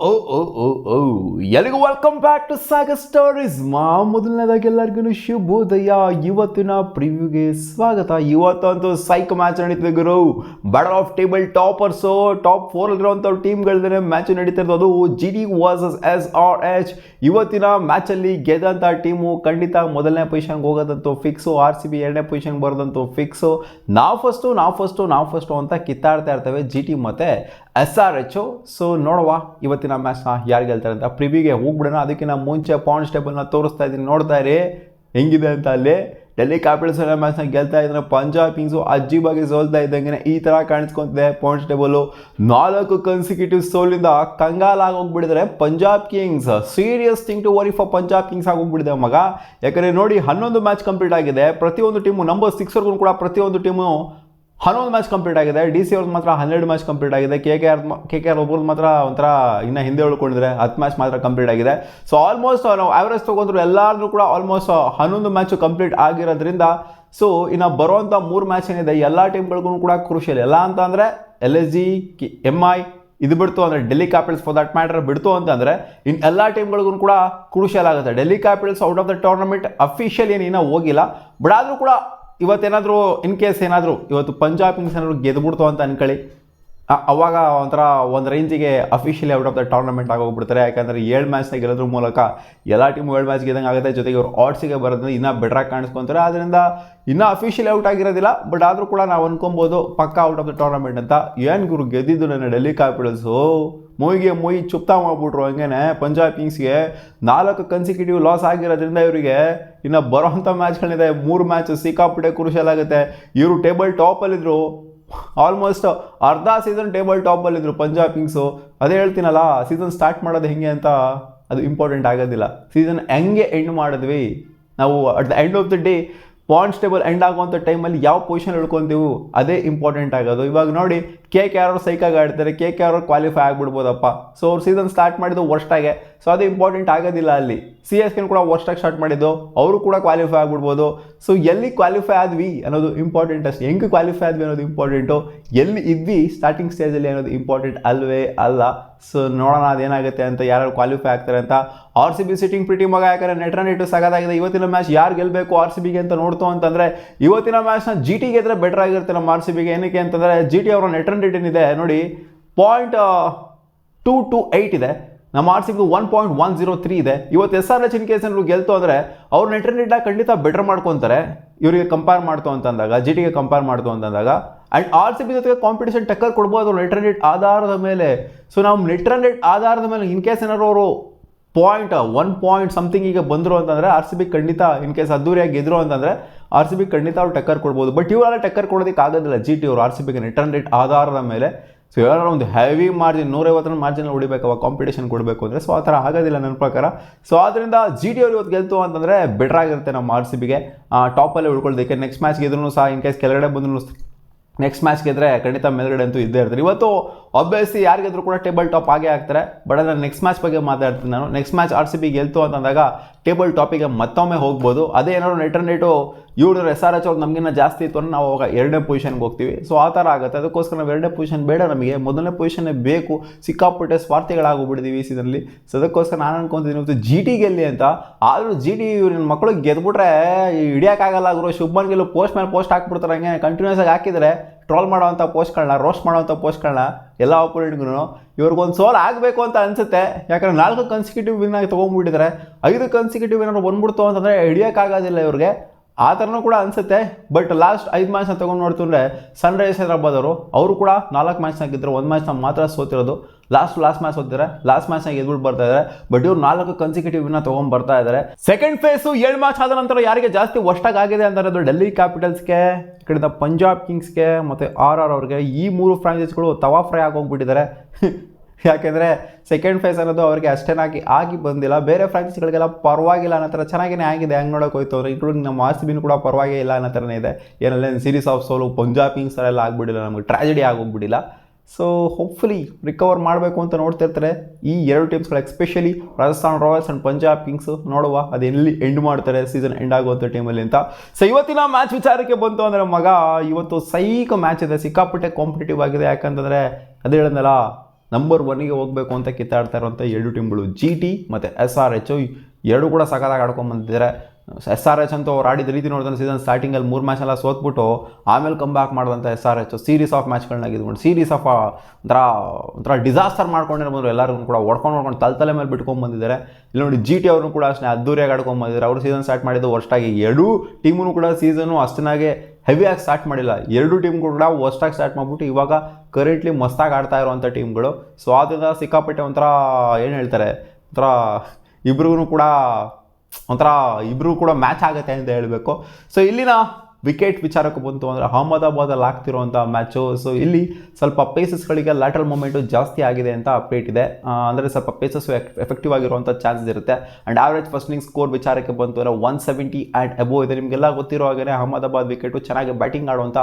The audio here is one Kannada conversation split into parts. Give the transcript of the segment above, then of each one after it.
ಓ ಓ ಓ ಓ ಎಲ್ಲಿಗೂ welcome back to Sagar stories. ಮೊದಲನೇದಾಗಿ ಎಲ್ಲರಿಗೂ ಶುಭೋದಯ. ಇವತ್ತಿನ ಪ್ರಿವ್ಯೂಗೆ ಸ್ವಾಗತ. ಇವತ್ತಂತೂ ಸೈಕ್ ಮ್ಯಾಚ್ ನಡೀತಿದೆ ಗುರು. Battle of table toppers, top 4 ಇರುವಂಥ ಟೀಮ್ಗಳದೇ ಮ್ಯಾಚ್ ನಡೀತಿರೋದು. ಅದು GT ವರ್ಸಸ್ SRH. ಇವತ್ತಿನ ಮ್ಯಾಚಲ್ಲಿ ಗೆದ್ದಂಥ ಟೀಮು ಖಂಡಿತ ಮೊದಲನೇ ಪೊಸಿಷನ್ಗೆ ಹೋಗೋದಂತೂ ಫಿಕ್ಸು. RCB ಎರಡನೇ ಪೊಸಿಷನ್ಗೆ ಬರೋದಂತೂ ಫಿಕ್ಸು. ನಾವು ಫಸ್ಟು ಅಂತ ಕಿತ್ತಾಡ್ತಾ ಇರ್ತೇವೆ GT ಮತ್ತು SRH. ಸೊ ನೋಡುವ ಇವತ್ತಿನ ಮ್ಯಾಚ್ನ ಯಾರು ಗೆಲ್ತಾರೆ ಅಂತ. ಪ್ರಿವ್ಯೂಗೆ ಹೋಗ್ಬಿಡೋಣ. ಅದಕ್ಕಿಂತ ಮುಂಚೆ ಪಾಯಿಂಟ್ಸ್ ಟೇಬಲ್ನ ತೋರಿಸ್ತಾ ಇದ್ದೀನಿ, ನೋಡ್ತಾ ಇರಿ ಹೆಂಗಿದೆ ಅಂತ. ಅಲ್ಲಿ ಡೆಲ್ಲಿ ಕ್ಯಾಪಿಟಲ್ಸ್ ಮ್ಯಾಚ್ನ ಗೆಲ್ತಾ ಇದ್ದಾರೆ, ಪಂಜಾಬ್ ಕಿಂಗ್ಸು ಅಜ್ಜಿಬಾಗಿ ಸೋಲ್ತಾ ಇದ್ದಂಗೆ ಈ ಥರ ಕಾಣಿಸ್ಕೊತಿದೆ ಪಾಯಿಂಟ್ಸ್ ಟೇಬಲು. 4 ಕನ್ಸಿಕ್ಯೂಟಿವ್ ಸೋಲಿಂದ ಕಂಗಾಲಾಗಿ ಹೋಗ್ಬಿಟ್ಟಿದ್ದಾರೆ Punjab Kings. Serious thing to worry for Punjab Kings ಆಗೋಗ್ಬಿಟ್ಟಿದೆ ಮಗ. ಯಾಕಂದರೆ ನೋಡಿ, 11 ಮ್ಯಾಚ್ ಕಂಪ್ಲೀಟ್ ಆಗಿದೆ. ಪ್ರತಿಯೊಂದು ಟೀಮು ನಂಬರ್ 6 ಕೂಡ ಪ್ರತಿಯೊಂದು ಟೀಮು 11 ಮ್ಯಾಚ್ ಕಂಪ್ಲೀಟ್ ಆಗಿದೆ. DC ಅವ್ರದ್ದು ಮಾತ್ರ 12 ಮ್ಯಾಚ್ ಕಂಪ್ಲೀಟ್ ಆಗಿದೆ. KKR ಒಬ್ಬರದ್ದು ಮಾತ್ರ ಒಂಥರ ಇನ್ನೂ ಹಿಂದೆ ಉಳ್ಕೊಂಡಿದ್ರೆ 10 ಮ್ಯಾಚ್ ಮಾತ್ರ ಕಂಪ್ಲೀಟ್ ಆಗಿದೆ. ಸೊ ಆಲ್ಮೋಸ್ಟ್ ನಾವು ಆವ್ರೇಜ್ ತೊಗೊಂಡ್ರು ಎಲ್ಲರೂ ಕೂಡ ಆಲ್ಮೋಸ್ಟ್ 11 ಮ್ಯಾಚು ಕಂಪ್ಲೀಟ್ ಆಗಿರೋದ್ರಿಂದ ಸೊ ಇನ್ನು ಬರುವಂಥ 3 ಮ್ಯಾಚ್ ಏನಿದೆ ಎಲ್ಲ ಟೀಮ್ಗಳಿಗೂ ಕೂಡ ಕ್ರೂಷಿಯಲ್. ಎಲ್ಲ ಅಂತ ಅಂದರೆ LSG, MI ಇದು ಬಿಡ್ತು ಅಂದರೆ Delhi capitals for that matter ಬಿಡ್ತು ಅಂತಂದರೆ ಇನ್ನು ಎಲ್ಲ ಟೀಮ್ಗಳಿಗೂ ಕೂಡ ಕ್ರೂಷಿಯಲ್ ಆಗುತ್ತೆ. Delhi capitals out of the tournament official ಇನ್ನೂ ಹೋಗಿಲ್ಲ. ಬಟ್ ಆದರೂ ಕೂಡ ಇವತ್ತೇನಾದರೂ ಇನ್ ಕೇಸ್ ಏನಾದರೂ ಇವತ್ತು ಪಂಜಾಬ್ ಕಿಂಗ್ಸ್ ಏನಾದರೂ ಗೆದ್ಬಿಡ್ತು ಅಂತ ಅನ್ಕೊಳ್ಳಿ, ಅವಾಗ ಒಂಥರ ಒಂದು ರೇಂಜಿಗೆ officially out of the tournament ಆಗೋಗ್ಬಿಡ್ತಾರೆ. ಯಾಕಂದರೆ 7 ಮ್ಯಾಚ್ನ ಗೆಲ್ಲೋದ್ರ ಮೂಲಕ ಎಲ್ಲ ಟೀಮು 7 ಮ್ಯಾಚ್ ಗೆದ್ದಂಗೆ ಆಗುತ್ತೆ. ಜೊತೆಗೆ ಇವರು ಆಡ್ಸಿಗೆ ಬರೋದ್ರಿಂದ ಇನ್ನೂ ಬೆಟ್ರಾಗಿ ಕಾಣಿಸ್ಕೊತಾರೆ. ಆದ್ದರಿಂದ ಇನ್ನೂ ಅಫಿಷಿಯಲಿ ಔಟ್ ಆಗಿರೋದಿಲ್ಲ. ಬಟ್ ಆದರೂ ಕೂಡ ನಾವು ಅನ್ಕೊಬೋದು ಪಕ್ಕಾ ಔಟ್ ಆಫ್ ದ ಟೂರ್ನಮೆಂಟ್ ಅಂತ. ಏನು ಗುರು ಗೆದ್ದಿದ್ದು ನನ್ನ ಡೆಲ್ಲಿ ಕ್ಯಾಪಿಟಲ್ಸು ಮೊಯ್ ಚುಪ್ತಾ ಮಾಡ್ಬಿಟ್ರು. ಹಂಗೇನೆ ಪಂಜಾಬ್ ಕಿಂಗ್ಸ್ಗೆ 4 ಕನ್ಸಿಕ್ಯೂಟಿವ್ ಲಾಸ್ ಆಗಿರೋದ್ರಿಂದ ಇವರಿಗೆ ಇನ್ನು ಬರೋವಂಥ ಮ್ಯಾಚ್ಗಳಿದೆ 3 ಮ್ಯಾಚ್ ಸಿಕ್ಕಾಪಟ್ಟೆ ಕ್ರೂಷಿಯಲ್ ಆಗುತ್ತೆ. ಇವರು ಟೇಬಲ್ ಟಾಪಲ್ಲಿದ್ದರು, ಆಲ್ಮೋಸ್ಟ್ ಅರ್ಧ ಸೀಸನ್ ಟೇಬಲ್ ಟಾಪಲ್ಲಿದ್ದರು ಪಂಜಾಬ್ ಕಿಂಗ್ಸು. ಅದೇ ಹೇಳ್ತೀನಲ್ಲ, ಸೀಸನ್ ಸ್ಟಾರ್ಟ್ ಮಾಡೋದು ಹೆಂಗೆ ಅಂತ ಅದು ಇಂಪಾರ್ಟೆಂಟ್ ಆಗೋದಿಲ್ಲ. ಸೀಸನ್ ಹೆಂಗೆ ಎಂಡ್ ಮಾಡಿದ್ವಿ ನಾವು, at the end of the day points table end ಆಗುವಂಥ ಟೈಮಲ್ಲಿ ಯಾವ ಪೊಸಿಷನ್ ಹಿಡ್ಕೊತೀವಿ ಅದೇ ಇಂಪಾರ್ಟೆಂಟ್ ಆಗೋದು. ಇವಾಗ ನೋಡಿ KKR ಅವರು ಸೈಕಾಗಿ ಆಡ್ತಾರೆ, KKR ಅವರು ಕ್ವಾಲಿಫೈ ಆಗಿಬಿಡ್ಬೋದಪ್ಪ. ಸೊ ಅವ್ರು ಸೀಸನ್ ಸ್ಟಾರ್ಟ್ ಮಾಡಿದ್ದು ವರ್ಸ್ಟಾಗೆ, ಸೊ ಅದು ಇಂಪಾರ್ಟೆಂಟ್ ಆಗೋದಿಲ್ಲ. ಅಲ್ಲಿ CSK ಕೂಡ ವರ್ಸ್ಟಾಗಿ ಸ್ಟಾರ್ಟ್ ಮಾಡಿದ್ದು, ಅವರು ಕೂಡ ಕ್ವಾಲಿಫೈ ಆಗಿಬಿಡ್ಬೋದು. ಸೊ ಎಲ್ಲಿ ಕ್ವಾಲಿಫೈ ಆದ್ವಿ ಅನ್ನೋದು ಇಂಪಾರ್ಟೆಂಟ್ ಅಷ್ಟೇ. ಹೆಂಗೆ ಕ್ವಾಲಿಫೈ ಆದ್ವಿ ಅನ್ನೋದು ಇಂಪಾರ್ಟೆಂಟು, ಎಲ್ಲಿ ಇದ್ವಿ ಸ್ಟಾರ್ಟಿಂಗ್ ಸ್ಟೇಜಲ್ಲಿ ಅನ್ನೋದು ಇಂಪಾರ್ಟೆಂಟ್ ಅಲ್ವೇ ಅಲ್ಲ. ಸೊ ನೋಡೋಣ ಅದೇನಾಗುತ್ತೆ ಅಂತ, ಯಾರು ಕ್ವಾಲಿಫೈ ಆಗ್ತಾರೆ ಅಂತ. RCB ಸಿಟ್ಟಿಂಗ್ ಪ್ರಿಟಿ ಮಗ. ಯಾಕಂದರೆ ನೆಟ್ ರನ್ ರೇಟು ಸಾಕಾಗಿದೆ. ಇವತ್ತಿನ ಮ್ಯಾಚ್ ಯಾರು ಗೆಲ್ಲಬೇಕು RCBಗೆ ಅಂತ ನೋಡ್ತು ಅಂತಂದರೆ ಇವತ್ತಿನ ಮ್ಯಾಚ್ನ GT ಗೆದ್ರೆ ಬೆಟರ್ ಆಗಿರುತ್ತೆ ನಮ್ಮ RCBಗೆ. ಏನಕ್ಕೆ ಅಂತಂದರೆ GT ಅವರ ನೆಟ್ ರನ್ ರೇಟ್ ಏನಿದೆ ನೋಡಿ 0.228 ಇದೆ, ನಮ್ಮ RCB 1.103 ಇದೆ. ಇವತ್ತು SRH ಇನ್ ಕೇಸ್ ಏನಾದ್ರು ಗೆಲ್ತು ಅಂದರೆ ಅವ್ರು ನೆಟ್ ರನ್ ರೇಟ್ನ ಖಂಡಿತ ಬೆಟರ್ ಮಾಡ್ಕೊತಾರೆ ಇವರಿಗೆ ಕಂಪೇರ್ ಮಾಡ್ತು ಅಂತಂದಾಗ, GTಗೆ ಕಂಪೇರ್ ಮಾಡ್ತು ಅಂತಂದಾಗ. ಆ್ಯಂಡ್ RCB ಜೊತೆಗೆ ಕಾಂಪಿಟೇಷನ್ ಟಕ್ಕರ್ ಕೊಡ್ಬೋದು ನೆಟ್ ರನ್ ರೇಟ್ ಆಧಾರದ ಮೇಲೆ. ಸೊ ನಾವು ನೆಟ್ ರನ್ ರೇಟ್ ಆಧಾರದ ಮೇಲೆ ಇನ್ ಕೇಸ್ ಏನಾದ್ರು ಅವರು 1 ಸಮಥಿಂಗ್ ಈಗ ಬಂದರು ಅಂತಂದರೆ RCB ಖಂಡಿತ ಇನ್ ಕೇಸ್ ಅದ್ದೂರಿಯಾಗಿ ಗೆದ್ರು ಅಂತಂದರೆ RCB ಖಂಡಿತ ಅವ್ರು ಟಕ್ಕರ್ ಕೊಡ್ಬೋದು. ಬಟ್ ಇವರೆಲ್ಲ ಟಕ್ಕರ್ ಕೊಡೋದಕ್ಕೆ ಆಗೋದಿಲ್ಲ GT ಅವರು RCBಗೆ ನೆಟ್ ರನ್ ರೇಟ್ ಆಧಾರದ ಮೇಲೆ. ಸೊ ಏನಾದ್ರು ಒಂದು ಹೆವಿ ಮಾರ್ಜಿನ್ 150 ಮಾರ್ಜಿನಲ್ಲಿ ಹೊಡಿಬೇಕು, ಅವಾಗ ಕಾಂಪಿಟೇಷನ್ ಕೊಡಬೇಕು ಅಂದರೆ. ಸೊ ಆ ಥರ ಆಗೋದಿಲ್ಲ ನನ್ನ ಪ್ರಕಾರ. ಸೊ ಆದ್ದರಿಂದ GT ಅವರು ಇವತ್ತು ಗೆಲ್ತು ಅಂತಂದರೆ ಬೆಟರ್ ಆಗಿರುತ್ತೆ ನಮ್ಮ RCBಗೆ ಟಾಪಲ್ಲೇ ಉಳ್ಕೊಳ್ಳೋದಕ್ಕೆ. ನೆಕ್ಸ್ಟ್ ಮ್ಯಾಚ್ ಗೆದ್ರೂ ಸಹ ಇನ್ ಕೇಸ್ ಕೆಳಗಡೆ ಬಂದ್ರು ನೆಕ್ಸ್ಟ್ ಮ್ಯಾಚ್ ಗೆದ್ರೆ ಖಂಡಿತ ಮೇಲ್ಗಡೆ ಅಂತೂ ಇದ್ದೇ ಇರ್ತಾರೆ. ಇವತ್ತು ಆಬ್ವಿಯಸ್ಲಿ ಯಾರಿಗೆದ್ರು ಕೂಡ ಟೇಬಲ್ ಟಾಪ್ ಆಗೇ ಆಗ್ತಾರೆ. ಬಟ್ ಅದರ ನೆಕ್ಸ್ಟ್ ಮ್ಯಾಚ್ ಬಗ್ಗೆ ಮಾತಾಡ್ತೀನಿ ನಾನು. ನೆಕ್ಸ್ಟ್ ಮ್ಯಾಚ್ RCB ಗೆಲ್ತು ಅಂತಂದಾಗ ಟೇಬಲ್ ಟಾಪಿಗೆ ಮತ್ತೊಮ್ಮೆ ಹೋಗ್ಬೋದು. ಅದೇ ಏನಾದ್ರು ನೆಟ್ ರನ್ ರೇಟು ಇವ್ರು SRH ಅವ್ರು ನಮಗಿನ್ನ ಜಾಸ್ತಿ ಇತ್ತು ಅಂದರೆ ನಾವು ಅವಾಗ 2ನೇ ಪೊಸಿಷನ್ಗೆ ಹೋಗ್ತೀವಿ. ಸೊ ಆ ಥರ ಆಗುತ್ತೆ. ಅದಕ್ಕೋಸ್ಕರ ನಾವು 2ನೇ ಪೊಸಿಷನ್ ಬೇಡ, ನಮಗೆ ಮೊದಲನೇ ಪೊಸಿಷನ್ನೇ ಬೇಕು. ಸಿಕ್ಕಾಪಟ್ಟೆ ಸ್ವಾರ್ಥಿಗಳಾಗೋಗ್ಬಿಟ್ಟಿದ್ದೀವಿ ಈ ಸೀಸನಲ್ಲಿ. ಸೊ ಅದಕ್ಕೋಸ್ಕರ ನಾನು ಅನ್ಕೊತೀನಿ ಇವತ್ತು GT ಗೆಲ್ಲಿ ಅಂತ. ಆದರೂ GT ಇವ್ರ ಮಕ್ಕಳಿಗೆ ಗೆದ್ಬಿಟ್ರೆ ಹಿಡಿಯೋಕ್ಕಾಗಲ್ಲ ಗುರು. ಶುಭ್ಮನ್ ಗಿಲ್ ಪೋಸ್ಟ್ ಮೇಲೆ ಪೋಸ್ಟ್ ಹಾಕ್ಬಿಡ್ತಾರೆ. ಹಂಗೆ ಕಂಟಿನ್ಯೂಸ್ ಆಗಿ ಹಾಕಿದರೆ ಟ್ರೋಲ್ ಮಾಡೋವಂಥ ಪೋಸ್ಟ್ಗಳನ್ನ, ರೋಸ್ಟ್ ಮಾಡೋವಂಥ ಪೋಸ್ಟ್ಗಳನ್ನ ಎಲ್ಲ ಆಪೋನೆಂಟ್ಗೂ ಇವ್ರಿಗೊಂದು ಸೋಲ್ ಆಗಬೇಕು ಅಂತ ಅನಿಸುತ್ತೆ. ಯಾಕಂದರೆ 4 ಕನ್ಸಿಕ್ಯೂಟಿವ್ ವಿನ್ ಆಗಿ ತೊಗೊಂಡ್ಬಿಟ್ಟಿದ್ದಾರೆ. 5 ಕನ್ಸಿಕ್ಯೂಟಿವ್ ಏನಾದ್ರು ಬಂದ್ಬಿಡ್ತು ಅಂತಂದರೆ ಹಿಡಿಯೋಕ್ಕಾಗೋದಿಲ್ಲ ಇವ್ರಿಗೆ. ಆ ಥರನೂ ಕೂಡ ಅನಿಸುತ್ತೆ. ಬಟ್ ಲಾಸ್ಟ್ 5 ಮ್ಯಾಚ್ನ ತೊಗೊಂಡು ನೋಡ್ತಂದರೆ ಸನ್ರೈಸರ್ಸ್ ಹೈದರಾಬಾದ್ ಅವರು ಕೂಡ 4 ಮ್ಯಾಚ್ನ ಗೆದ್ದರು, 1 ಮ್ಯಾಚ್ನ ಮಾತ್ರ ಸೋತಿರೋದು. ಲಾಸ್ಟ್ ಮ್ಯಾಚ್ ಸೋತಿದ್ದಾರೆ, ಲಾಸ್ಟ್ ಮ್ಯಾಚ್ನಾಗ ಗೆದ್ಬಿಟ್ಟು ಬರ್ತಾ ಇದ್ದಾರೆ. ಬಟ್ ಇವ್ರು 4 ಕನ್ಸಿಕ್ಯೂಟಿವ್ ವಿನ್ನ ತೊಗೊಂಡು ಬರ್ತಾ ಇದ್ದಾರೆ. ಸೆಕೆಂಡ್ ಫೇಸು 7 ಮ್ಯಾಚ್ ಆದ ನಂತರ ಯಾರಿಗೆ ಜಾಸ್ತಿ ವರ್ಸ್ಟಾಗಿ ಆಗಿದೆ ಅಂದರೆ ಅದು ಡೆಲ್ಲಿ ಕ್ಯಾಪಿಟಲ್ಸ್ಗೆ, ಈ ಕಡೆಯಿಂದ ಪಂಜಾಬ್ ಕಿಂಗ್ಸ್ಗೆ ಮತ್ತು RR ಅವ್ರಿಗೆ. ಈ 3 ಫ್ರಾಂಚೈಸ್ಗಳು ತವಾ ಫ್ರೈ ಆಗೋಗ್ಬಿಟ್ಟಿದ್ದಾರೆ. ಯಾಕೆಂದರೆ ಸೆಕೆಂಡ್ ಫೇಸ್ ಅನ್ನೋದು ಅವರಿಗೆ ಅಷ್ಟೇನಾಗಿ ಆಗಿ ಬಂದಿಲ್ಲ. ಬೇರೆ ಫ್ರಾಂಚೈಸಿಗಳಿಗೆಲ್ಲ ಪರವಾಗಿಲ್ಲ ಅನ್ನೋ ಥರ ಚೆನ್ನಾಗೇ ಆಗಿದೆ. ಹೆಂಗೆ ನೋಡೋಕೆ ಹೋಯ್ತು ಅಂದರೆ ಇನ್ಕ್ಲೂಡಿಂಗ್ ನಮ್ಮ RCBನೂ ಕೂಡ ಪರವಾಗಿ ಇಲ್ಲ ಅನ್ನೋ ಥರನೇ ಇದೆ. ಏನಲ್ಲ ಸೀರೀಸ್ ಆಫ್ ಸೋಲು ಪಂಜಾಬ್ ಕಿಂಗ್ಸ್ ಎಲ್ಲ ಆಗ್ಬಿಟ್ಟಿಲ್ಲ, ನಮಗೆ ಟ್ರಾಜಿಡಿ ಆಗೋಗ್ಬಿಟ್ಟಿಲ್ಲ. ಸೊ ಹೋಪ್ಫುಲಿ ರಿಕವರ್ ಮಾಡಬೇಕು ಅಂತ ನೋಡ್ತಿರ್ತಾರೆ ಈ 2 ಟೀಮ್ಸ್ಗಳು, especially Rajasthan Royals and Punjab Kings. ನೋಡುವ ಅದು ಎಲ್ಲಿ ಎಂಡ್ ಮಾಡ್ತಾರೆ ಸೀಸನ್ ಎಂಡ್ ಆಗುವಂಥ ಟೀಮಲ್ಲಿ ಅಂತ. ಸೊ ಇವತ್ತಿನ ಮ್ಯಾಚ್ ವಿಚಾರಕ್ಕೆ ಬಂತು ಅಂದರೆ ಮಗ, ಇವತ್ತು ಸೈಕ್ ಮ್ಯಾಚ್ ಇದೆ, ಸಿಕ್ಕಾಪಟ್ಟೆ ಕಾಂಪಿಟೇಟಿವ್ ಆಗಿದೆ. ಯಾಕಂತಂದರೆ ಅದು ಹೇಳಿದ್ನಲ್ಲ ನಂಬರ್ 1ಗೆ ಹೋಗಬೇಕು ಅಂತ ಕಿತ್ತಾಡ್ತಾ ಇರುವಂಥ 2 ಟೀಮ್ಗಳು GT ಮತ್ತು SRH. ಎರಡು ಕೂಡ ಸಖತ್ತಾಗಿ ಆಡ್ಕೊಂಡ್ಬಂದಿದ್ದಾರೆ. SRH ಅಂತೂ ಅವ್ರು ಆಡಿದ ರೀತಿ ನೋಡಿದ್ರೆ ಸೀಸನ್ ಸ್ಟಾರ್ಟಿಂಗಲ್ಲಿ 3 ಮ್ಯಾಚೆಲ್ಲ ಸೋತ್ಬಿಟ್ಟು ಆಮೇಲೆ ಕಮ್ ಬ್ಯಾಕ್ ಮಾಡಿದಂಥ SRH ಸೀರೀಸ್ ಆಫ್ ಮ್ಯಾಚ್ಗಳನ್ನ ಗೆದ್ಕೊಂಡು ಸೀರೀಸ್ ಆಫ್ ಒಂಥರ ಡಿಸಾಸ್ಟರ್ ಮಾಡ್ಕೊಂಡಿರ್ಬೋದು. ಎಲ್ಲರಿಗೂ ಕೂಡ ಹೊಡ್ಕೊಂಡು ತಲೆ ಮೇಲೆ ಬಿಟ್ಕೊಂಡು ಬಂದಿದ್ದಾರೆ. ಇಲ್ಲಿ ನೋಡಿ GT ಅವ್ರನ್ನೂ ಕೂಡ ಅಷ್ಟೇ ಅದ್ದೂರಿಯಾಗಿ ಆಡ್ಕೊಂಡು ಬಂದಿದ್ದಾರೆ. ಅವರು ಸೀಸನ್ ಸ್ಟಾರ್ಟ್ ಮಾಡಿದ್ದು ವರ್ಸ್ಟಾಗಿ. ಎರಡೂ ಟೀಮೂ ಕೂಡ ಸೀಸನು ಅಷ್ಟನ್ನಾಗೆ ಹೆವಿಯಾಗಿ ಸ್ಟಾರ್ಟ್ ಮಾಡಿಲ್ಲ. ಎರಡು ಟೀಮ್ಗಳು ಕೂಡ ವರ್ಸ್ಟಾಗಿ ಸ್ಟಾರ್ಟ್ ಮಾಡಿಬಿಟ್ಟು ಇವಾಗ ಕರೆಂಟ್ಲಿ ಮಸ್ತಾಗಿ ಆಡ್ತಾ ಇರುವಂಥ ಟೀಮ್ಗಳು. ಸೊ ಅದರಿಂದ ಸಿಕ್ಕಾಪಟ್ಟೆ ಒಂಥರ ಏನು ಹೇಳ್ತಾರೆ, ಇಬ್ರಿಗೂ ಕೂಡ ಮ್ಯಾಚ್ ಆಗುತ್ತೆ ಅಂತ ಹೇಳಬೇಕು. ಸೊ ಇಲ್ಲಿನ ವಿಕೆಟ್ ವಿಚಾರಕ್ಕೆ ಬಂತು ಅಂದರೆ ಅಹಮದಾಬಾದಲ್ಲಿ ಆಗ್ತಿರುವಂಥ ಮ್ಯಾಚು. ಸೊ ಇಲ್ಲಿ ಸ್ವಲ್ಪ ಪೇಸಸ್ಗಳಿಗೆ ಲ್ಯಾಟರಲ್ ಮೂಮೆಂಟು ಜಾಸ್ತಿ ಆಗಿದೆ ಅಂತ ಅಪ್ಡೇಟ್ ಇದೆ. ಅಂದರೆ ಸ್ವಲ್ಪ ಪೇಸಸ್ ಎಫೆಕ್ಟಿವ್ ಆಗಿರುವಂಥ ಚಾನ್ಸಸ್ ಇರುತ್ತೆ. And average first innings score ವಿಚಾರಕ್ಕೆ ಬಂತು ಅಂದರೆ 170 ಆ್ಯಂಡ್ ಅಬೋವ್ ಇದೆ. ನಿಮಗೆಲ್ಲ ಗೊತ್ತಿರೋ ಹಾಗೆ ಅಹಮದಾಬಾದ್ ವಿಕೆಟು ಚೆನ್ನಾಗಿ ಬ್ಯಾಟಿಂಗ್ ಆಡುವಂಥ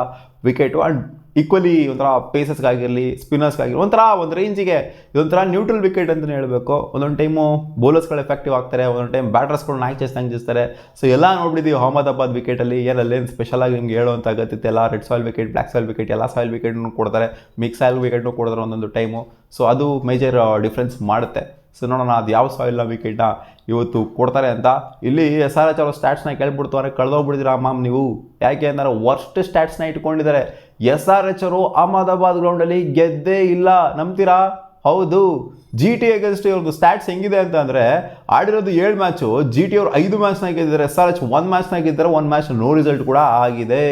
ವಿಕೆಟು. ಆ್ಯಂಡ್ ಈಕ್ವಲಿ ಒಂಥರ ಪೇಸಸ್ಗಾಗಿರಲಿ ಸ್ಪಿನ್ನರ್ಸ್ಗಾಗಿರಲಿ ಒಂದು ರೇಂಜಿಗೆ ಇದೊಂಥರ ನ್ಯೂಟ್ರಲ್ ವಿಕೆಟ್ ಅಂತಲೇ ಹೇಳಬೇಕು. ಒಂದೊಂದು ಟೈಮು ಬೌಲರ್ಸ್ಗಳು ಎಫೆಕ್ಟಿವ್ ಆಗ್ತಾರೆ, ಒಂದೊಂದು ಟೈಮ್ ಬ್ಯಾಟರ್ಸ್ಗಳು ನಾಲ್ಕು ಚೇಸ್ತಾರೆ. ಸೊ ಎಲ್ಲ ನೋಡ್ಬಿಟ್ಟಿದ್ದೀವಿ ಅಹಮದಾಬಾದ್ ವಿಕೆಟಲ್ಲಿ. ಏನಲ್ಲೇನು ಸ್ಪೆಷಲಾಗಿ ನಿಮ್ಗೆ ಹೇಳುವಂಥ ಅಗತ್ಯತೆ ಎಲ್ಲ. Red soil wicket, black soil wicket, ಎಲ್ಲ ಸಾಯಿಲ್ ವಿಕೆಟ್ನು ಕೊಡ್ತಾರೆ, ಮಿಕ್ಸ್ ಸಾಯಿಲ್ ವಿಕೆಟ್ನು ಕೊಡ್ತಾರೆ ಒಂದೊಂದು ಟೈಮು. ಸೊ ಅದು ಮೇಜರ್ ಡಿಫ್ರೆನ್ಸ್ ಮಾಡುತ್ತೆ. ಸೊ ನೋಡೋಣ ಅದು ಯಾವ ಸಾಯಿಲ್ನ ವಿಕೆಟ್ನ ಇವತ್ತು ಕೊಡ್ತಾರೆ ಅಂತ. ಇಲ್ಲಿ SRH ಅವರು ಸ್ಟ್ಯಾಟ್ಸ್ನ ಕೇಳ್ಬಿಡ್ತಾರೆ, ಕಳೆದೋಗ್ಬಿಟ್ಟಿದ್ದೀರಾ ಮ್ಯಾಮ್ ನೀವು. ಯಾಕೆ ಅಂದರೆ ವರ್ಸ್ಟ್ ಸ್ಟ್ಯಾಟ್ಸ್ನ ಇಟ್ಕೊಂಡಿದ್ದಾರೆ. SRH ಅವರು ಅಹಮದಾಬಾದ್ ಗ್ರೌಂಡಲ್ಲಿ ಗೆದ್ದೇ ಇಲ್ಲ, ನಂಬ್ತೀರಾ? ಹೌದು. GT ಅಗೇನ್ಸ್ಟ್ ಇವ್ರದ್ದು ಸ್ಟ್ಯಾಟ್ಸ್ ಹೆಂಗಿದೆ ಅಂತ ಅಂದರೆ ಆಡಿರೋದು 7 ಮ್ಯಾಚು, GT ಅವರು 5 ಮ್ಯಾಚ್ನ ಗೆದ್ದಿದ್ದಾರೆ, SRH 1 ಮ್ಯಾಚ್ನ ಗೆದ್ದಿದ್ದಾರೆ, 1 ಮ್ಯಾಚ್ ನೋ ರಿಸಲ್ಟ್ ಕೂಡ ಆಗಿದೆ.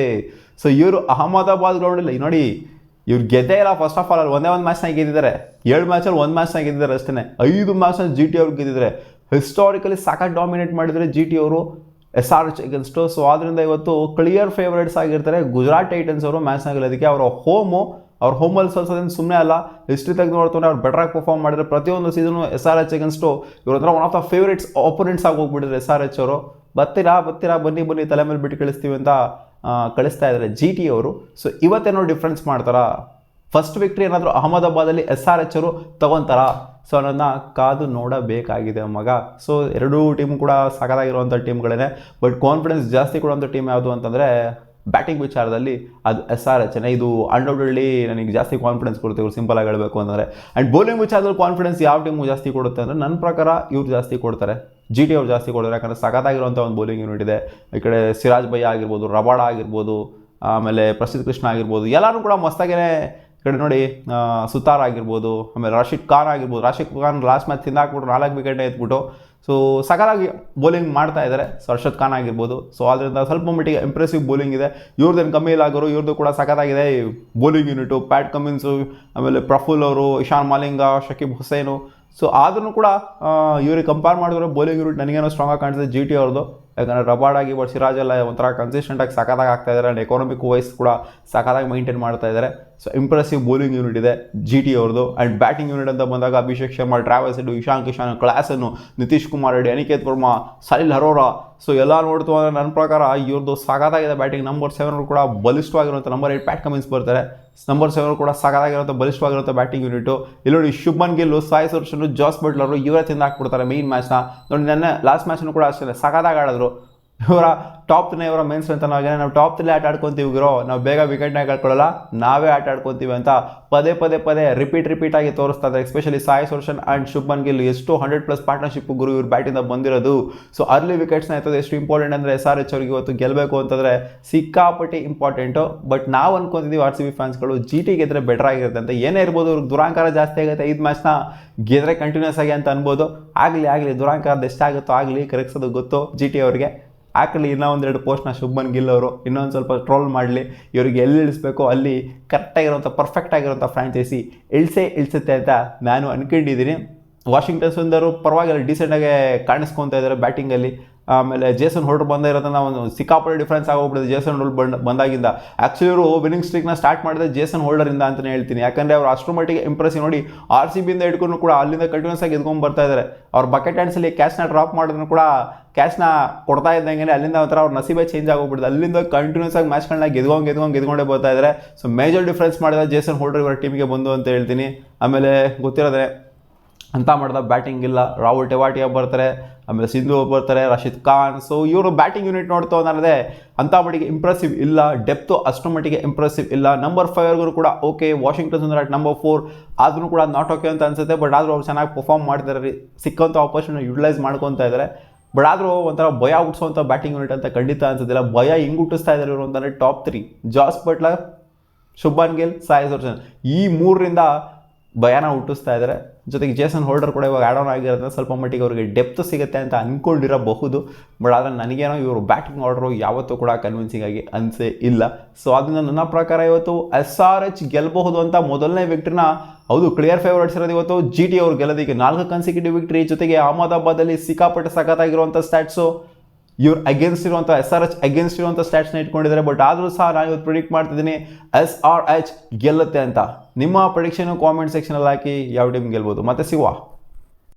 ಸೊ ಇವರು ಅಹಮದಾಬಾದ್ ಗ್ರೌಂಡಲ್ಲಿ ನೋಡಿ ಇವ್ರು ಗೆದ್ದೇ ಇಲ್ಲ. ಫಸ್ಟ್ ಆಫ್ ಆಲ್ ಅಲ್ಲಿ ಒಂದೇ ಒಂದು ಮ್ಯಾಚ್ನ ಗೆದ್ದಿದ್ದಾರೆ, 7 ಮ್ಯಾಚಲ್ಲಿ 1 ಮ್ಯಾಚ್ನ ಗೆದ್ದಿದ್ದಾರೆ ಅಷ್ಟೇ. 5 ಮ್ಯಾಚ್ನ GT ಅವ್ರು ಗೆದ್ದಿದ್ದಾರೆ. ಹಿಸ್ಟಾರಿಕಲಿ ಸಾಕಾಗಿ ಡಾಮಿನೇಟ್ ಮಾಡಿದರೆ GT ಅವರು SRH ಅಗೇನ್ಸ್ಟು. ಸೊ ಆದ್ದರಿಂದ ಇವತ್ತು ಕ್ಲಿಯರ್ ಫೇವರೇಟ್ಸ್ ಆಗಿರ್ತಾರೆ ಗುಜರಾತ್ ಟೈಟನ್ಸ್ ಅವರು ಮ್ಯಾಚ್ನ ಗೆಲ್ಲೋದಕ್ಕೆ. ಅವರ ಹೋಮಲ್ಲಿ ಸೋಲ್ಸೋದೇನು ಸುಮ್ಮನೆ ಅಲ್ಲ. ಹಿಸ್ಟ್ರಿ ತೆಗೆದು ನೋಡ್ತಾರೆ, ಅವ್ರು ಬೆಟ್ರಾಗಿ ಪರ್ಫಾರ್ಮ್ ಮಾಡಿದ್ರೆ ಪ್ರತಿಯೊಂದು ಸೀಸನು SRH ಅಗೇನ್ಸ್ಟು ಇವ್ರ ಹತ್ರ one of the favourites opponents ಆಗಿ ಹೋಗ್ಬಿಟ್ಟಿದ್ರೆ SRH ಅವರು. ಬರ್ತೀರಾ ಬನ್ನಿ ತಲೆ ಮೇಲೆ ಬಿಟ್ಟು ಕಳಿಸ್ತೀವಿ ಅಂತ ಕಳಿಸ್ತಾ ಇದ್ದಾರೆ GT ಅವರು. ಸೊ ಇವತ್ತೇನೋ ಡಿಫ್ರೆನ್ಸ್ ಮಾಡ್ತಾರಾ? ಫಸ್ಟ್ ವಿಕ್ಟ್ರಿ ಏನಾದರೂ ಅಹಮದಾಬಾದಲ್ಲಿ SRH ಅವರು ತಗೊತಾರಾ? ಸೊ ಅನ್ನೋದನ್ನ ಕಾದು ನೋಡಬೇಕಾಗಿದೆ ಮಗ. ಸೊ ಎರಡೂ ಟೀಮು ಕೂಡ ಸಖತ್ತಾಗಿರುವಂಥ ಟೀಮ್ಗಳೇ. ಬಟ್ ಕಾನ್ಫಿಡೆನ್ಸ್ ಜಾಸ್ತಿ ಕೊಡುವಂಥ ಟೀಮ್ ಯಾವುದು ಅಂತಂದರೆ ಬ್ಯಾಟಿಂಗ್ ವಿಚಾರದಲ್ಲಿ ಅದು SRH. ಇದು ಅನ್ಡೌಟೆಡ್ಲಿ ನನಗೆ ಜಾಸ್ತಿ ಕಾನ್ಫಿಡೆನ್ಸ್ ಕೊಡುತ್ತೆ ಇವ್ರು, ಸಿಂಪಲ್ ಆಗಿ ಹೇಳಬೇಕು ಅಂದರೆ. ಆ್ಯಂಡ್ ಬೌಲಿಂಗ್ ವಿಚಾರದಲ್ಲಿ ಕಾನ್ಫಿಡೆನ್ಸ್ ಯಾವ ಟೀಮು ಜಾಸ್ತಿ ಕೊಡುತ್ತೆ ಅಂದರೆ ನನ್ನ ಪ್ರಕಾರ ಇವ್ರು ಜಾಸ್ತಿ ಕೊಡ್ತಾರೆ, GT ಅವ್ರು ಜಾಸ್ತಿ ಕೊಡ್ತಾರೆ. ಯಾಕಂದರೆ ಸಖತ್ತಾಗಿರುವಂಥ ಒಂದು ಬೌಲಿಂಗ್ ಯೂನಿಟ್ ಇದೆ. ಈ ಕಡೆ ಸಿರಾಜ್ ಭಯ್ಯ ಆಗಿರ್ಬೋದು, ರಬಾಡ ಆಗಿರ್ಬೋದು, ಆಮೇಲೆ ಪ್ರಸಿದ್ಧ ಕೃಷ್ಣ ಆಗಿರ್ಬೋದು, ಎಲ್ಲರೂ ಕೂಡ ಮಸ್ತಾಗೇ. ಈ ಕಡೆ ನೋಡಿ ಸುತಾರ್ ಆಗಿರ್ಬೋದು, ಆಮೇಲೆ ರಾಶಿದ್ ಖಾನ್ ಆಗಿರ್ಬೋದು. ರಾಶಿದ್ ಖಾನ್ ಲಾಸ್ಟ್ ಮ್ಯಾಚ್ ತಿಂದಾಕ್ಬಿಟ್ಟು 4 ವಿಕೆಟ್ನ ಎತ್ಬಿಟ್ಟು ಸೊ ಸಖತ್ತಾಗಿ ಬೌಲಿಂಗ್ ಮಾಡ್ತಾ ಇದ್ದಾರೆ. ಸೊ ಅರ್ಷದ್ ಖಾನ್ ಆಗಿರ್ಬೋದು. ಸೊ ಅದರಿಂದ ಸ್ವಲ್ಪ ಮಟ್ಟಿಗೆ ಇಂಪ್ರೆಸಿವ್ ಬೌಲಿಂಗ್ ಇದೆ. ಇವ್ರದ್ದೇನು ಕಮ್ಮಿ ಇಲ್ಲ ಆಗೋರು, ಇವ್ರದ್ದು ಕೂಡ ಸಖತ್ತಾಗಿದೆ ಬೌಲಿಂಗ್ ಯೂನಿಟು. ಪ್ಯಾಟ್ ಕಮಿನ್ಸು, ಆಮೇಲೆ ಪ್ರಫುಲ್ ಅವರು, ಇಶಾನ್ ಮಾಲಿಂಗ, ಶಕೀಬ್ ಹುಸೇನು. ಸೊ ಆದ್ರೂ ಕೂಡ ಇವ್ರಿಗೆ ಕಂಪೇರ್ ಮಾಡಿದ್ರೆ ಬೌಲಿಂಗ್ ಯೂನಿಟ್ ನನಗೇನೋ ಸ್ಟ್ರಾಂಗಾಗಿ ಕಾಣಿಸುತ್ತೆ GT ಅವ್ರದ್ದು. ಯಾಕಂದರೆ ರಬಾಡ್ ಆಗಿ ಸಿರಾಜ್ ಎಲ್ಲ ಒಂಥರ ಕನ್ಸಿಸ್ಟೆಂಟಾಗಿ ಸಖತ್ತಾಗಿ ಆಗ್ತಾ ಇದ್ದಾರೆ. ಆ್ಯಂಡ್ ಎಕಾನಮಿಕ್ ವೈಸ್ ಕೂಡ ಸಖತ್ತಾಗಿ ಮೈಂಟೈನ್ ಮಾಡ್ತಾ ಇದ್ದಾರೆ. ಸೊ ಇಂಪ್ರೆಸಿವ್ ಬೌಲಿಂಗ್ ಯೂನಿಟ್ ಇದೆ GT ಅವ್ರದ್ದು. ಆ್ಯಂಡ್ ಬ್ಯಾಟಿಂಗ್ ಯೂನಿಟ್ ಅಂತ ಬಂದಾಗ Abhishek Sharma, Travis Head, Ishan Kishan, Klaasen, Nitish Kumar Reddy, Aniket Varma, Salil Arora. So ಎಲ್ಲ ನೋಡ್ತು ಅಂದರೆ ನನ್ನ ಪ್ರಕಾರ ಇವ್ರದ್ದು ಸಖತ್ತಾಗಿದೆ ಬ್ಯಾಟಿಂಗ್. ನಂಬರ್ 7 ಕೂಡ ಬಲಿಷ್ಠವಾಗಿರುವಂಥ ನಂಬರ್ 8 ಪ್ಯಾಟ್ ಕಮಿನ್ಸ್ ಬರ್ತಾರೆ. ನಂಬರ್ 7 ಕೂಡ ಸಖತ್ತಾಗಿರುವಂಥ ಬಲಿಷ್ಠವಾಗಿರುವಂಥ ಬ್ಯಾಟಿಂಗ್ ಯೂನಿಟು. ಇಲ್ಲಿ ನೋಡಿ ಶುಭ್ಮನ್ ಗಿಲ್, ಸಾಯಿ ಸುದರ್ಶನ್, ಜಾಸ್ ಬಟ್ಲರು ಇವರೇ ತಿಂದಾಕ್ಬಿಡ್ತಾರೆ ಮೇನ್ ಮ್ಯಾಚ್ನ. ನೋಡಿ ನನ್ನ ಲಾಸ್ಟ್ ಮ್ಯಾಚ್ನು ಕೂಡ ಅಷ್ಟೇ ಸಖತ್ತಾಗಿ ಆಡಿದ್ರು. ಇವರ ಟಾಪ್ 3 ಇವರ ಮೇನ್ಸ್ ಅಂತ ನಾವು ಟಾಪ್ 3 ಆಟ ಆಡ್ಕೊತೀವಿ ಗುರು, ನಾವು ಬೇಗ ವಿಕೆಟ್ನ ಕಳ್ಕೊಳ್ಳಲ್ಲ, ನಾವೇ ಆಟ ಆಡ್ಕೊತೀವಿ ಅಂತ ಪದೇ ರಿಪೀಟ್ ಆಗಿ ತೋರಿಸ್ತಾ ಇದ್ದಾರೆ. ಎಸ್ಪೆಷಲಿ ಸಾಯಿ ಸುದರ್ಶನ್ ಆ್ಯಂಡ್ ಶುಭ್ಮನ್ ಗಿಲ್ ಎಷ್ಟು 100+ ಪಾರ್ಟ್ನರ್ಶಿಪ್ ಗುರು ಇವ್ರ ಬ್ಯಾಟಿಂದ ಬಂದಿರೋದು. ಸೊ ಅರ್ಲಿ ವಿಕೆಟ್ಸ್ನ ಎತ್ತೋದು ಎಷ್ಟು ಇಂಪಾರ್ಟೆಂಟ್ ಅಂದರೆ SRH ಅವ್ರಿಗೆ ಇವತ್ತು ಗೆಲ್ಲಬೇಕು ಅಂತಂದರೆ ಸಿಕ್ಕಾಪಟ್ಟಿ ಇಂಪಾರ್ಟೆಂಟು. ಬಟ್ ನಾವು ಅನ್ಕೊತಿದ್ದೀವಿ RCB ಫ್ಯಾನ್ಸ್ಗಳು GT ಗೆದ್ರೆ ಬೆಟರ್ ಆಗಿರುತ್ತೆ ಅಂತ. ಏನೇ ಇರ್ಬೋದು ಇವ್ರಿಗೆ ದುರಾಂಕಾರ ಜಾಸ್ತಿ ಆಗುತ್ತೆ, 5 ಮ್ಯಾಚ್ನ ಗೆದ್ರೆ ಕಂಟಿನ್ಯೂಸ್ ಆಗಿ ಅಂತ ಅನ್ಬೋದು. ಆಗಲಿ ದುರಾಂಕಾರ ಎಷ್ಟಾಗುತ್ತೋ ಆಗಲಿ, ಕರೆಕ್ಸೋದು ಗೊತ್ತು GT ಅವ್ರಿಗೆ. ಹಾಕಲಿ ಇನ್ನೂ 1-2 ಪೋಸ್ಟ್ನ ಶುಭ್ಮನ್ ಗಿಲ್ ಅವರು ಇನ್ನೊಂದು ಸ್ವಲ್ಪ ಟ್ರೋಲ್ ಮಾಡಲಿ. ಇವರಿಗೆ ಎಲ್ಲಿ ಇಳಿಸ್ಬೇಕು ಅಲ್ಲಿ ಕರೆಕ್ಟಾಗಿರೋಂಥ ಪರ್ಫೆಕ್ಟಾಗಿರೋಂಥ ಫ್ರಾಂಚೈಸಿ ಇಳಿಸುತ್ತೆ ಅಂತ ನಾನು ಅನ್ಕೊಂಡಿದ್ದೀನಿ. ವಾಷಿಂಗ್ಟನ್ ಸುಂದರು ಪರವಾಗಿಲ್ಲ, ಡೀಸೆಂಟಾಗಿ ಕಾಣಿಸ್ಕೊತಾ ಇದ್ದಾರೆ ಬ್ಯಾಟಿಂಗಲ್ಲಿ. ಆಮೇಲೆ ಜೇಸನ್ ಹೋಲ್ಡರ್ ಬಂದಿರೋದನ್ನ ಒಂದು ಸಿಕ್ಕಾಪಟ್ಟೆ ಡಿಫ್ರೆನ್ಸ್ ಆಗೋಗ್ಬಿಟ್ಟಿದೆ ಜೇಸನ್ ಹೋಲ್ಡರ್ ಬಂದಾಗಿಂದ. ಆ್ಯಕ್ಚುಲಿ ಅವರು ವಿನ್ನಿಂಗ್ ಸ್ಟ್ರೀಕ್ನ ಸ್ಟಾರ್ಟ್ ಮಾಡಿದ್ರೆ ಜೇಸನ್ ಹೋಲ್ಡರಿಂದ ಅಂತಲೇ ಹೇಳ್ತೀನಿ. ಯಾಕಂದರೆ ಅವರು ಅಷ್ಟರ ಮಟ್ಟಿಗೆ ಇಂಪ್ರೆಸ್ ನೋಡಿ RCBಯಿಂದ ಹಿಡ್ಕೊಂಡು ಕೂಡ ಅಲ್ಲಿಂದ ಕಂಟಿನ್ಯೂಸ್ ಆಗಿ ಎದ್ಕೊಂಡು ಬರ್ತಾ ಇದ್ದಾರೆ. ಅವ್ರ ಬಕೆಟ್ ಹ್ಯಾಂಡ್ಸಲ್ಲಿ ಕ್ಯಾಚ್ನ ಡ್ರಾಪ್ ಮಾಡಿದ್ರು ಕೂಡ ಕ್ಯಾಚ್ನ ಕೊಡ್ತಾ ಇದ್ದಂಗೆ ಅಲ್ಲಿಂದ ಒಂಥರ ಅವ್ರ ನಸೀಬೇ ಚೇಂಜ್ ಆಗೋಗ್ಬಿಡುತ್ತೆ. ಅಲ್ಲಿಂದ ಕಂಟಿನ್ಯೂಸ್ ಆಗಿ ಮ್ಯಾಚ್ಗಳನ್ನ ಗೆದ್ಕೊಂಡೇ ಬರ್ತಾ ಇದ್ದಾರೆ. ಸೊ ಮೇಜರ್ ಡಿಫ್ರೆನ್ಸ್ ಮಾಡಿದ ಜೇಸನ್ ಹೋಲ್ಡರ್ ಇವರ ಟೀಮಿಗೆ ಬಂದು ಅಂತ ಹೇಳ್ತೀನಿ. ಆಮೇಲೆ ಗೊತ್ತಿರೋದೇ ಅಂತ ಮಾಡಿದ ಬ್ಯಾಟಿಂಗ್ ಇಲ್ಲ. ರಾಹುಲ್ ಟೆವಾಟಿಯಾ ಬರ್ತಾರೆ, ಆಮೇಲೆ ಸಿಂಧು ಬರ್ತಾರೆ, ರಶೀದ್ ಖಾನ್. ಸೊ ಇವರು ಬ್ಯಾಟಿಂಗ್ ಯೂನಿಟ್ ನೋಡ್ತು ಅನ್ನೋದೇ ಅಂಥ ಮಟ್ಟಿಗೆ ಇಂಪ್ರೆಸಿವ್ ಇಲ್ಲ, ಡೆಪ್ತು ಅಷ್ಟು ಮಟ್ಟಿಗೆ ಇಂಪ್ರೆಸಿವ್ ಇಲ್ಲ. ನಂಬರ್ 5 ಕೂಡ ಓಕೆ, ವಾಷಿಂಗ್ಟನ್ ಸುಂದರ್ ನಂಬರ್ 4 ಆದ್ರೂ ಕೂಡ ನಾಟ್ ಓಕೆ ಅಂತ ಅನ್ಸುತ್ತೆ. ಬಟ್ ಆದರೂ ಅವ್ರು ಚೆನ್ನಾಗಿ ಪರ್ಫಾರ್ಮ್ ಮಾಡ್ತಾರೆ, ಸಿಕ್ಕಂಥ ಆಪರ್ಚುನಿಟಿ ಯುಟಿಲೈಸ್ ಮಾಡ್ಕೊತಾ ಇದ್ದಾರೆ. ಬಟ್ ಆದರೂ ಒಂಥರ ಭಯ ಹುಟ್ಟಿಸುವಂಥ ಬ್ಯಾಟಿಂಗ್ ಯೂನಿಟ್ ಅಂತ ಖಂಡಿತ ಅನ್ಸೋದಿಲ್ಲ. ಭಯ ಹಿಂಗೆ ಹುಟ್ಟಿಸ್ತಾ ಇದ್ದಾರೆ ಇವರು ಅಂತಂದರೆ top 3 Jos Buttler, Shubman Gill, Sai Sudharsan ಈ 3ರಿಂದ ಭಯನ ಹುಟ್ಟಿಸ್ತಾ ಇದ್ದಾರೆ. ಜೊತೆಗೆ ಜೇಸನ್ ಹೋಲ್ಡರ್ ಕೂಡ ಇವಾಗ ಆ್ಯಡ್ ಆನ್ ಆಗಿರೋದ್ರಿಂದ ಸ್ವಲ್ಪ ಮಟ್ಟಿಗೆ ಅವರಿಗೆ ಡೆಪ್ತ್ ಸಿಗುತ್ತೆ ಅಂತ ಅಂದ್ಕೊಂಡಿರಬಹುದು. ಬಟ್ ಆದರೆ ನನಗೇನೋ ಇವರು ಬ್ಯಾಟಿಂಗ್ ಆರ್ಡ್ರು ಯಾವತ್ತೂ ಕೂಡ ಕನ್ವಿನ್ಸಿಂಗ್ ಆಗಿ ಅನಿಸೇ ಇಲ್ಲ. ಸೊ ಅದರಿಂದ ನನ್ನ ಪ್ರಕಾರ ಇವತ್ತು SRH ಗೆಲ್ಲಬಹುದು ಅಂತ ಮೊದಲನೇ ವಿಕ್ಟ್ರಿನ, ಹೌದು ಕ್ಲಿಯರ್ ಫೇವರೇಟ್ಸ್ ಇರೋದು ಇವತ್ತು GT ಅವ್ರು ಗೆಲ್ಲೋದಕ್ಕೆ 4 ಕನ್ಸಿಕ್ಯೂಟಿವ್ ವಿಕ್ಟ್ರಿ. ಜೊತೆಗೆ ಅಹಮದಾಬಾದಲ್ಲಿ ಸಿಕ್ಕಾಪಟ್ಟೆ ಸಖತ್ತಾಗಿರುವಂಥ ಸ್ಟ್ಯಾಟ್ಸು, ಇವ್ರು ಅಗೇನ್ಸ್ಟ್ ಇರುವಂಥ SRH ಅಗೇನ್ಸ್ಟ್ ಇರುವಂಥ ಸ್ಟ್ಯಾಟ್ಸ್ನ ಇಟ್ಕೊಂಡಿದ್ದಾರೆ. ಬಟ್ ಆದರೂ ಸಹ ನಾನು ಇವತ್ತು ಪ್ರಿಡಿಕ್ಟ್ ಮಾಡ್ತಿದ್ದೀನಿ SRH ಗೆಲ್ಲುತ್ತೆ ಅಂತ. ನಿಮ್ಮ ಪ್ರಿಡಿಕ್ಷನು ಕಾಮೆಂಟ್ ಸೆಕ್ಷನಲ್ಲಿ ಹಾಕಿ ಯಾವ ಟೀಮ್ ಗೆಲ್ಬೋದು. ಮತ್ತೆ ಸಿಗುವ.